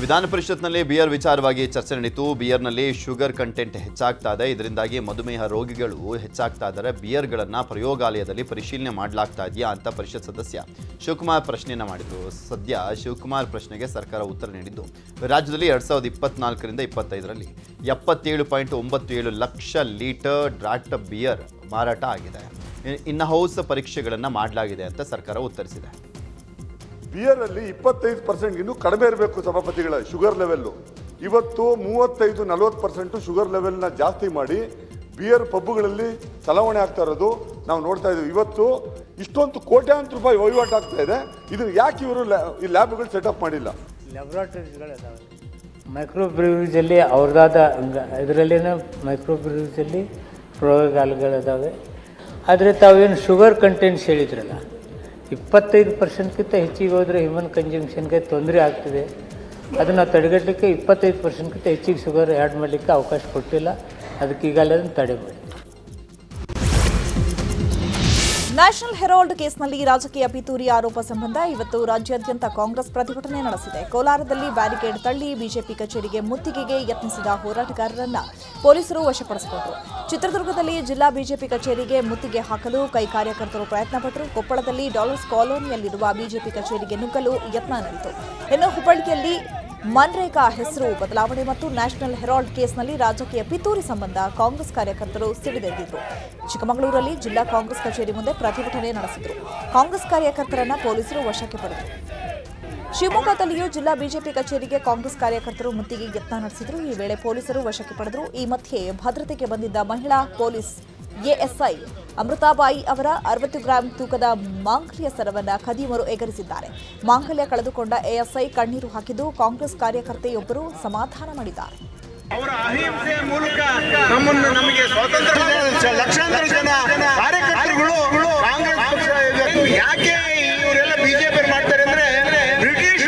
ವಿಧಾನ ಪರಿಷತ್ನಲ್ಲಿ ಬಿಯರ್ ವಿಚಾರವಾಗಿ ಚರ್ಚೆ ನಡೆಯಿತು. ಬಿಯರ್ನಲ್ಲಿ ಶುಗರ್ ಕಂಟೆಂಟ್ ಹೆಚ್ಚಾಗ್ತಾ ಇದೆ, ಇದರಿಂದಾಗಿ ಮಧುಮೇಹ ರೋಗಿಗಳು ಹೆಚ್ಚಾಗ್ತಾ ಇದ್ದಾರೆ. ಬಿಯರ್ಗಳನ್ನು ಪ್ರಯೋಗಾಲಯದಲ್ಲಿ ಪರಿಶೀಲನೆ ಮಾಡಲಾಗ್ತಾ ಇದೆಯಾ ಅಂತ ಪರಿಷತ್ ಸದಸ್ಯ ಶಿವಕುಮಾರ್ ಪ್ರಶ್ನೆಯನ್ನು ಮಾಡಿದರು. ಸದ್ಯ ಶಿವಕುಮಾರ್ ಪ್ರಶ್ನೆಗೆ ಸರ್ಕಾರ ಉತ್ತರ ನೀಡಿದ್ದು, ರಾಜ್ಯದಲ್ಲಿ 2024ರಿಂದ 25ರಲ್ಲಿ 77.97 ಲಕ್ಷ ಲೀಟರ್ ಡ್ರಾಫ್ಟ್ ಬಿಯರ್ ಮಾರಾಟ ಆಗಿದೆ. ಇನ್ ಹೌಸ್ ಪರೀಕ್ಷೆಗಳನ್ನು ಮಾಡಲಾಗಿದೆ ಅಂತ ಸರ್ಕಾರ ಉತ್ತರಿಸಿದೆ. ಬಿಯರಲ್ಲಿ 25% ಇನ್ನೂ ಕಡಿಮೆ ಇರಬೇಕು ಸಭಾಪತಿಗಳ ಶುಗರ್ ಲೆವೆಲ್ಲು. ಇವತ್ತು 35-40% ಶುಗರ್ ಲೆವೆಲ್ನ ಜಾಸ್ತಿ ಮಾಡಿ ಬಿಯರ್ ಪಬ್ಗಳಲ್ಲಿ ಚಲಾವಣೆ ಆಗ್ತಾ ಇರೋದು ನಾವು ನೋಡ್ತಾ ಇದ್ದೀವಿ. ಇವತ್ತು ಇಷ್ಟೊಂದು ಕೋಟ್ಯಾಂತರ ರೂಪಾಯಿ ವಹಿವಾಟು ಆಗ್ತಾ ಇದೆ. ಇದನ್ನು ಯಾಕೆ ಇವರು ಈ ಲ್ಯಾಬ್ಗಳು ಸೆಟಪ್ ಮಾಡಿಲ್ಲ? ಲ್ಯಾಬ್ರಾಟರಿಗಳಿದಾವೆ, ಮೈಕ್ರೋ ಬ್ರೀವರೀಸಲ್ಲಿ ಅವ್ರದ್ದಾದ ಇದರಲ್ಲಿನ ಮೈಕ್ರೋ ಬ್ರೀವರೀಸಲ್ಲಿ ಪ್ರಯೋಗಾಲಯಗಳಿದಾವೆ. ಆದರೆ ತಾವೇನು ಶುಗರ್ ಕಂಟೆಂಟ್ಸ್ ಹೇಳಿದ್ರಲ್ಲ, 25%ಗಿಂತ ಹೆಚ್ಚಿಗೆ ಹೋದರೆ ಹ್ಯೂಮನ್ ಕನ್ಸಂಪ್ಷನ್ಗೆ ತೊಂದರೆ ಆಗ್ತಿದೆ. ಅದನ್ನು ತಡೆಗಟ್ಟಲಿಕ್ಕೆ 25%ಗಿಂತ ಹೆಚ್ಚಿಗೆ ಶುಗರ್ ಆ್ಯಡ್ ಮಾಡಲಿಕ್ಕೆ ಅವಕಾಶ ಕೊಟ್ಟಿಲ್ಲ. ಅದಕ್ಕೆ ಈಗಲೇ ಅದನ್ನು ತಡೆ ಮಾಡಿ. ನ್ಯಾಷನಲ್ ಹೆರಾಲ್ಡ್ ಕೇಸ್ನಲ್ಲಿ ರಾಜಕೀಯ ಪಿತೂರಿ ಆರೋಪ ಸಂಬಂಧ ಇವತ್ತು ರಾಜ್ಯಾದ್ಯಂತ ಕಾಂಗ್ರೆಸ್ ಪ್ರತಿಭಟನೆ ನಡೆಸಿದೆ. ಕೋಲಾರದಲ್ಲಿ ಬ್ಯಾರಿಕೇಡ್ ತಳ್ಳಿ ಬಿಜೆಪಿ ಕಚೇರಿಗೆ ಮುತ್ತಿಗೆಗೆ ಯತ್ನಿಸಿದ ಹೋರಾಟಗಾರರನ್ನ ಪೊಲೀಸರು ವಶಪಡಿಸಿಕೊಂಡರು. ಚಿತ್ರದುರ್ಗದಲ್ಲಿ ಜಿಲ್ಲಾ ಬಿಜೆಪಿ ಕಚೇರಿಗೆ ಮುತ್ತಿಗೆ ಹಾಕಲು ಕೈ ಕಾರ್ಯಕರ್ತರು ಪ್ರಯತ್ನಪಟ್ಟರು. ಕೊಪ್ಪಳದಲ್ಲಿ ಡಾಲರ್ಸ್ ಕಾಲೋನಿಯಲ್ಲಿರುವ ಬಿಜೆಪಿ ಕಚೇರಿಗೆ ನುಗ್ಗಲು ಯತ್ನ ನಡೆಯಿತು. ಇನ್ನು ಹುಬ್ಬಳ್ಳಿಯಲ್ಲಿ ಮನ್ರೇಗಾ ಹೆಸರು ಬದಲಾವಣೆ ಮತ್ತು ನ್ಯಾಷನಲ್ ಹೆರಾಲ್ಡ್ ಕೇಸ್ನಲ್ಲಿ ರಾಜಕೀಯ ಪಿತೂರಿ ಸಂಬಂಧ ಕಾಂಗ್ರೆಸ್ ಕಾರ್ಯಕರ್ತರು ಸಿಡಿದೆದ್ದಿದ್ರು. ಚಿಕ್ಕಮಗಳೂರಲ್ಲಿ ಜಿಲ್ಲಾ ಕಾಂಗ್ರೆಸ್ ಕಚೇರಿ ಮುಂದೆ ಪ್ರತಿಭಟನೆ ನಡೆಸಿದರು. ಕಾಂಗ್ರೆಸ್ ಕಾರ್ಯಕರ್ತರನ್ನ ಪೊಲೀಸರು ವಶಕ್ಕೆ ಪಡೆದರು. ಶಿವಮೊಗ್ಗದಲ್ಲಿಯೂ ಜಿಲ್ಲಾ ಬಿಜೆಪಿ ಕಚೇರಿಗೆ ಕಾಂಗ್ರೆಸ್ ಕಾರ್ಯಕರ್ತರು ಮುತ್ತಿಗೆ ಯತ್ನ ನಡೆಸಿದರು. ಈ ವೇಳೆ ಪೊಲೀಸರು ವಶಕ್ಕೆ ಪಡೆದರು. ಈ ಮಧ್ಯೆ ಭದ್ರತೆಗೆ ಬಂದಿದ್ದ ಮಹಿಳಾ ಪೊಲೀಸ್ ಎಎಸ್ಐ ಅಮೃತಾಬಾಯಿ ಅವರ 60 ಗ್ರಾಂ ತೂಕದ ಮಾಂಗಲ್ಯ ಸರವನ್ನು ಖದೀಮರು ಎಗರಿಸಿದ್ದಾರೆ. ಮಾಂಗಲ್ಯ ಕಳೆದುಕೊಂಡ ಎಎಸ್ಐ ಕಣ್ಣೀರು ಹಾಕಿದ್ದು ಕಾಂಗ್ರೆಸ್ ಕಾರ್ಯಕರ್ತೆಯೊಬ್ಬರು ಸಮಾಧಾನ ಮಾಡಿದ್ದಾರೆ. ಅವರ ಅಹಿಂಸೆಯ ಮೂಲಕ ನಮ್ಮನ್ನು ನಮಗೆ ಸ್ವಾತಂತ್ರ್ಯ ಲಕ್ಷಾಂತರ ಜನ ಕಾರ್ಯಕರ್ತರುಗಳು ಕಾಂಗ್ರೆಸ್ ಪಕ್ಷ ಯಾಕೆ ಇವರೆಲ್ಲ ಬಿಜೆಪಿ ಮಾಡ್ತಾರೆ ಅಂದ್ರೆ ಬ್ರಿಟಿಷ್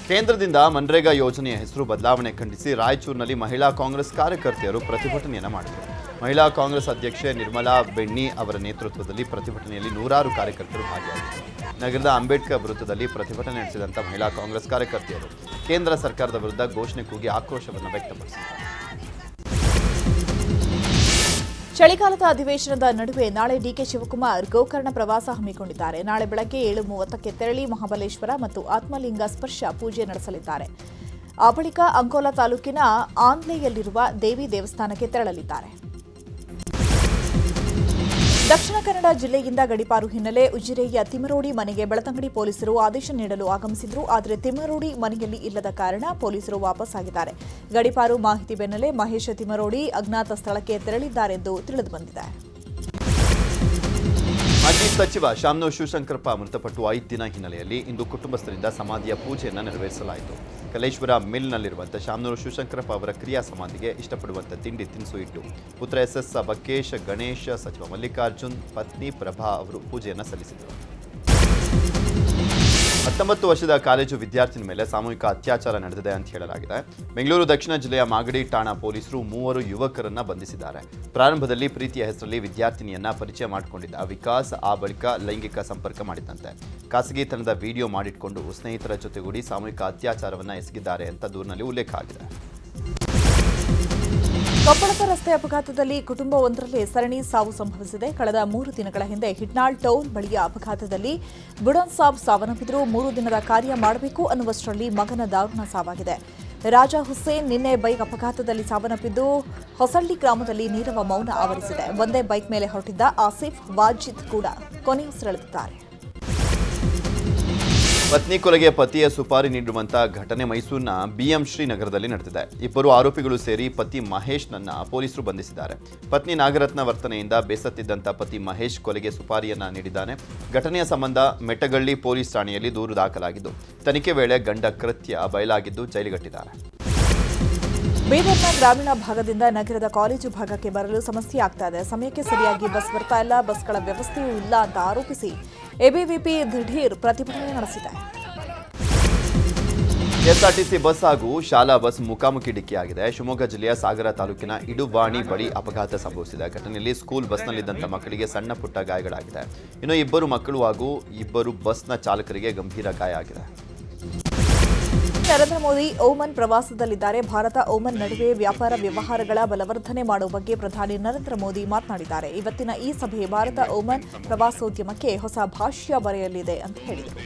ಕೇಂದ್ರದಿಂದ ಮನ್ರೇಗಾ ಯೋಜನೆಯ ಹೆಸರು ಬದಲಾವಣೆ ಖಂಡಿಸಿ ರಾಯಚೂರಿನಲ್ಲಿ ಮಹಿಳಾ ಕಾಂಗ್ರೆಸ್ ಕಾರ್ಯಕರ್ತೆಯರು ಪ್ರತಿಭಟನೆಯನ್ನು ಮಾಡಿದರು. ಮಹಿಳಾ ಕಾಂಗ್ರೆಸ್ ಅಧ್ಯಕ್ಷೆ ನಿರ್ಮಲಾ ಬೆಣ್ಣಿ ಅವರ ನೇತೃತ್ವದಲ್ಲಿ ಪ್ರತಿಭಟನೆಯಲ್ಲಿ ನೂರಾರು ಕಾರ್ಯಕರ್ತರು ಭಾಗಿಯಾಗಿದ್ದರು. ನಗರದ ಅಂಬೇಡ್ಕರ್ ವೃತ್ತದಲ್ಲಿ ಪ್ರತಿಭಟನೆ ನಡೆಸಿದಂಥ ಮಹಿಳಾ ಕಾಂಗ್ರೆಸ್ ಕಾರ್ಯಕರ್ತೆಯರು ಕೇಂದ್ರ ಸರ್ಕಾರದ ವಿರುದ್ಧ ಘೋಷಣೆ ಕೂಗಿ ಆಕ್ರೋಶವನ್ನು ವ್ಯಕ್ತಪಡಿಸಿದ್ದಾರೆ. ಚಳಿಗಾಲದ ಅಧಿವೇಶನದ ನಡುವೆ ನಾಳೆ ಡಿಕೆ ಶಿವಕುಮಾರ್ ಗೋಕರ್ಣ ಪ್ರವಾಸ ಹಮ್ಮಿಕೊಂಡಿದ್ದಾರೆ. ನಾಳೆ ಬೆಳಗ್ಗೆ 7:30ಕ್ಕೆ ತೆರಳಿ ಮಹಾಬಲೇಶ್ವರ ಮತ್ತು ಆತ್ಮಲಿಂಗ ಸ್ಪರ್ಶ ಪೂಜೆ ನಡೆಸಲಿದ್ದಾರೆ. ಆ ಬಳಿಕ ಅಂಕೋಲಾ ತಾಲೂಕಿನ ಆನ್ಲೆಯಲ್ಲಿರುವ ದೇವಿ ದೇವಸ್ಥಾನಕ್ಕೆ ತೆರಳಲಿದ್ದಾರೆ. ದಕ್ಷಿಣ ಕನ್ನಡ ಜಿಲ್ಲೆಯಿಂದ ಗಡಿಪಾರು ಹಿನ್ನೆಲೆ ಉಜಿರೆಯ ತಿಮರೋಡಿ ಮನೆಗೆ ಬೆಳತಂಗಡಿ ಪೊಲೀಸರು ಆದೇಶ ನೀಡಲು ಆಗಮಿಸಿದ್ರು. ಆದರೆ ತಿಮರೋಡಿ ಮನೆಯಲ್ಲಿ ಇಲ್ಲದ ಕಾರಣ ಪೊಲೀಸರು ವಾಪಸ್ ಆಗಿದ್ದಾರೆ. ಗಡಿಪಾರು ಮಾಹಿತಿ ಬೆನ್ನಲ್ಲೇ ಮಹೇಶ್ ತಿಮರೋಡಿ ಅಜ್ಞಾತ ಸ್ಥಳಕ್ಕೆ ತೆರಳಿದ್ದಾರೆಂದು ತಿಳಿದುಬಂದಿದೆ. ಮಾಜಿ ಸಚಿವ ಶಾಮನೂರು ಶಿವಶಂಕರಪ್ಪ ಮೃತಪಟ್ಟು 5 ದಿನ ಹಿನ್ನೆಲೆಯಲ್ಲಿ ಇಂದು ಕುಟುಂಬಸ್ಥರಿಂದ ಸಮಾಧಿಯ ಪೂಜೆಯನ್ನು ನೆರವೇರಿಸಲಾಯಿತು. ಕಲೇಶ್ವರ ಮಿಲ್ನಲ್ಲಿರುವಂಥ ಶಾಮನೂರು ಶಿವಶಂಕರಪ್ಪ ಅವರ ಕ್ರಿಯಾ ಸಮಾಧಿಗೆ ಇಷ್ಟಪಡುವಂಥ ತಿಂಡಿ ತಿನಿಸು ಇಟ್ಟು ಪುತ್ರ ಎಸ್ ಬಕೇಶ್, ಗಣೇಶ್, ಸಚಿವ ಮಲ್ಲಿಕಾರ್ಜುನ್, ಪತ್ನಿ ಪ್ರಭಾ ಅವರು ಪೂಜೆಯನ್ನು ಸಲ್ಲಿಸಿದರು. 19 ವರ್ಷದ ಕಾಲೇಜು ವಿದ್ಯಾರ್ಥಿನಿ ಮೇಲೆ ಸಾಮೂಹಿಕ ಅತ್ಯಾಚಾರ ನಡೆದಿದೆ ಅಂತ ಹೇಳಲಾಗಿದೆ. ಬೆಂಗಳೂರು ದಕ್ಷಿಣ ಜಿಲ್ಲೆಯ ಮಾಗಡಿ ಠಾಣಾ ಪೊಲೀಸರು 3 ಯುವಕರನ್ನ ಬಂಧಿಸಿದ್ದಾರೆ. ಪ್ರಾರಂಭದಲ್ಲಿ ಪ್ರೀತಿಯ ಹೆಸರಲ್ಲಿ ವಿದ್ಯಾರ್ಥಿನಿಯನ್ನ ಪರಿಚಯ ಮಾಡಿಕೊಂಡಿದ್ದ ವಿಕಾಸ್ ಆ ಬಳಿಕ ಲೈಂಗಿಕ ಸಂಪರ್ಕ ಮಾಡಿದಂತೆ ಖಾಸಗಿತನದ ವಿಡಿಯೋ ಮಾಡಿಟ್ಕೊಂಡು ಸ್ನೇಹಿತರ ಜೊತೆಗೂಡಿ ಸಾಮೂಹಿಕ ಅತ್ಯಾಚಾರವನ್ನ ಎಸಗಿದ್ದಾರೆ ಅಂತ ದೂರಿನಲ್ಲಿ ಉಲ್ಲೇಖ ಆಗಿದೆ. ಕೊಪ್ಪಳದ ರಸ್ತೆ ಅಪಘಾತದಲ್ಲಿ ಕುಟುಂಬವೊಂದರಲ್ಲಿ ಸರಣಿ ಸಾವು ಸಂಭವಿಸಿದೆ. ಕಳೆದ 3 ದಿನಗಳ ಹಿಂದೆ ಹಿಟ್ನಾಳ್ ಟೌನ್ ಬಳಿಯ ಅಪಘಾತದಲ್ಲಿ ಬುಡನ್ ಸಾಬ್ ಸಾವನ್ನಪ್ಪಿದ್ರು. 3 ದಿನದ ಕಾರ್ಯ ಮಾಡಬೇಕು ಅನ್ನುವಷ್ಟರಲ್ಲಿ ಮಗನ ದಾರುಣ ಸಾವಾಗಿದೆ. ರಾಜಾ ಹುಸೇನ್ ನಿನ್ನೆ ಬೈಕ್ ಅಪಘಾತದಲ್ಲಿ ಸಾವನ್ನಪ್ಪಿದ್ದು ಹೊಸಳ್ಳಿ ಗ್ರಾಮದಲ್ಲಿ ನೀರವ ಮೌನ ಆವರಿಸಿದೆ. ಒಂದೇ ಬೈಕ್ ಮೇಲೆ ಹೊರಟಿದ್ದ ಆಸಿಫ್ ವಾಜಿದ್ ಕೂಡ ಕೊನೆಯುಸಿರೆಳೆದಿದ್ದಾರೆ. ಪತ್ನಿ ಕೊಲೆಗೆ ಪತಿಯ ಸುಪಾರಿ ನೀಡಿರುವಂಥ ಘಟನೆ ಮೈಸೂರಿನ BM ಶ್ರೀನಗರದಲ್ಲಿ ನಡೆದಿದೆ. 2 ಆರೋಪಿಗಳು ಸೇರಿ ಪತಿ ಮಹೇಶ್ನನ್ನ ಪೊಲೀಸರು ಬಂಧಿಸಿದ್ದಾರೆ. ಪತ್ನಿ ನಾಗರತ್ನ ವರ್ತನೆಯಿಂದ ಬೇಸತ್ತಿದ್ದಂಥ ಪತಿ ಮಹೇಶ್ ಕೊಲೆಗೆ ಸುಪಾರಿಯನ್ನ ನೀಡಿದ್ದಾನೆ. ಘಟನೆಯ ಸಂಬಂಧ ಮೆಟ್ಟಗಳ್ಳಿ ಪೊಲೀಸ್ ಠಾಣೆಯಲ್ಲಿ ದೂರು ದಾಖಲಾಗಿದ್ದು ತನಿಖೆ ವೇಳೆ ಗಂಡ ಕೃತ್ಯ ಬಯಲಾಗಿದ್ದು ಜೈಲಿಗಟ್ಟಿದ್ದಾರೆ. ಬೀದರ್ನ ಗ್ರಾಮೀಣ ಭಾಗದಿಂದ ನಗರದ ಕಾಲೇಜು ಭಾಗಕ್ಕೆ ಬರಲು ಸಮಸ್ಯೆ ಆಗ್ತಾ ಇದೆ. ಸಮಯಕ್ಕೆ ಸರಿಯಾಗಿ ಬಸ್ ಬರ್ತಾ ಇಲ್ಲ, ಬಸ್ಗಳ ವ್ಯವಸ್ಥೆಯೂ ಇಲ್ಲ ಅಂತ ಆರೋಪಿಸಿ ಎಬಿವಿಪಿ ದಿಢೀರ್ ಪ್ರತಿಭಟನೆ ನಡೆಸಿದೆ. ಕೆಎಸ್ಆರ್ಟಿಸಿ ಬಸ್ ಹಾಗೂ ಶಾಲಾ ಬಸ್ ಮುಖಾಮುಖಿ ಡಿಕ್ಕಿಯಾಗಿದೆ. ಶಿವಮೊಗ್ಗ ಜಿಲ್ಲೆಯ ಸಾಗರ ತಾಲೂಕಿನ ಇಡುಬಾಣಿ ಬಳಿ ಅಪಘಾತ ಸಂಭವಿಸಿದೆ. ಘಟನೆಯಲ್ಲಿ ಸ್ಕೂಲ್ ಬಸ್ನಲ್ಲಿದ್ದಂಥ ಮಕ್ಕಳಿಗೆ ಸಣ್ಣ ಪುಟ್ಟ ಗಾಯಗಳಾಗಿದೆ. ಇನ್ನು 2 ಮಕ್ಕಳು ಹಾಗೂ 2 ಬಸ್ನ ಚಾಲಕರಿಗೆ ಗಂಭೀರ ಗಾಯ ಆಗಿದೆ. ನರೇಂದ್ರ ಮೋದಿ ಓಮನ್ ಪ್ರವಾಸದಲ್ಲಿದ್ದಾರೆ. ಭಾರತ ಓಮನ್ ನಡುವೆ ವ್ಯಾಪಾರ ವ್ಯವಹಾರಗಳ ಬಲವರ್ಧನೆ ಮಾಡುವ ಬಗ್ಗೆ ಪ್ರಧಾನಿ ನರೇಂದ್ರ ಮೋದಿ ಮಾತನಾಡಿದ್ದಾರೆ. ಇವತ್ತಿನ ಈ ಸಭೆ ಭಾರತ ಓಮನ್ ಪ್ರವಾಸೋದ್ಯಮಕ್ಕೆ ಹೊಸ ಭಾಷ್ಯ ಬರೆಯಲಿದೆ ಅಂತ ಹೇಳಿದರು.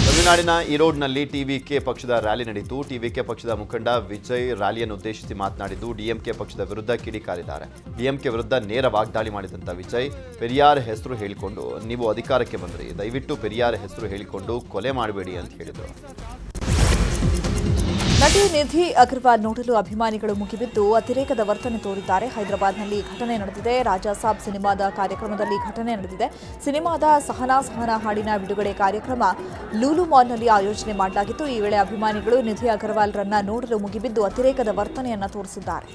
ತಮಿಳುನಾಡಿನ ಈರೋಡ್ನಲ್ಲಿ ಟಿವಿಕೆ ಪಕ್ಷದ ರ್ಯಾಲಿ ನಡೆಯಿತು. ಟಿವಿಕೆ ಪಕ್ಷದ ಮುಖಂಡ ವಿಜಯ್ ರ್ಯಾಲಿಯನ್ನು ಉದ್ದೇಶಿಸಿ ಮಾತನಾಡಿದ್ದು ಡಿಎಂಕೆ ಪಕ್ಷದ ವಿರುದ್ಧ ಕಿಡಿಕಾರಿದ್ದಾರೆ. ಡಿಎಂಕೆ ವಿರುದ್ಧ ನೇರ ವಾಗ್ದಾಳಿ ಮಾಡಿದಂಥ ವಿಜಯ್, ಪೆರಿಯಾರ್ ಹೆಸರು ಹೇಳಿಕೊಂಡು ನೀವು ಅಧಿಕಾರಕ್ಕೆ ಬಂದ್ರಿ, ದಯವಿಟ್ಟು ಪೆರಿಯಾರ್ ಹೆಸರು ಹೇಳಿಕೊಂಡು ಕೊಲೆ ಮಾಡಬೇಡಿ ಅಂತ ಹೇಳಿದರು. ನಟಿ ನಿಧಿ ಅಗರ್ವಾಲ್ ನೋಡಲು ಅಭಿಮಾನಿಗಳು ಮುಗಿಬಿದ್ದು ಅತಿರೇಕದ ವರ್ತನೆ ತೋರಿದ್ದಾರೆ. ಹೈದರಾಬಾದ್ನಲ್ಲಿ ಘಟನೆ ನಡೆದಿದೆ. ರಾಜಾ ಸಾಬ್ ಸಿನಿಮಾದ ಕಾರ್ಯಕ್ರಮದಲ್ಲಿ ಘಟನೆ ನಡೆದಿದೆ. ಸಿನಿಮಾದ ಸಹನಾ ಹಾಡಿನ ಬಿಡುಗಡೆ ಕಾರ್ಯಕ್ರಮ ಲೂಲು ಮಾಲ್ನಲ್ಲಿ ಆಯೋಜನೆ ಮಾಡಲಾಗಿತ್ತು. ಈ ವೇಳೆ ಅಭಿಮಾನಿಗಳು ನಿಧಿ ಅಗರ್ವಾಲ್ರನ್ನ ನೋಡಲು ಮುಗಿಬಿದ್ದು ಅತಿರೇಕದ ವರ್ತನೆಯನ್ನ ತೋರಿಸಿದ್ದಾರೆ.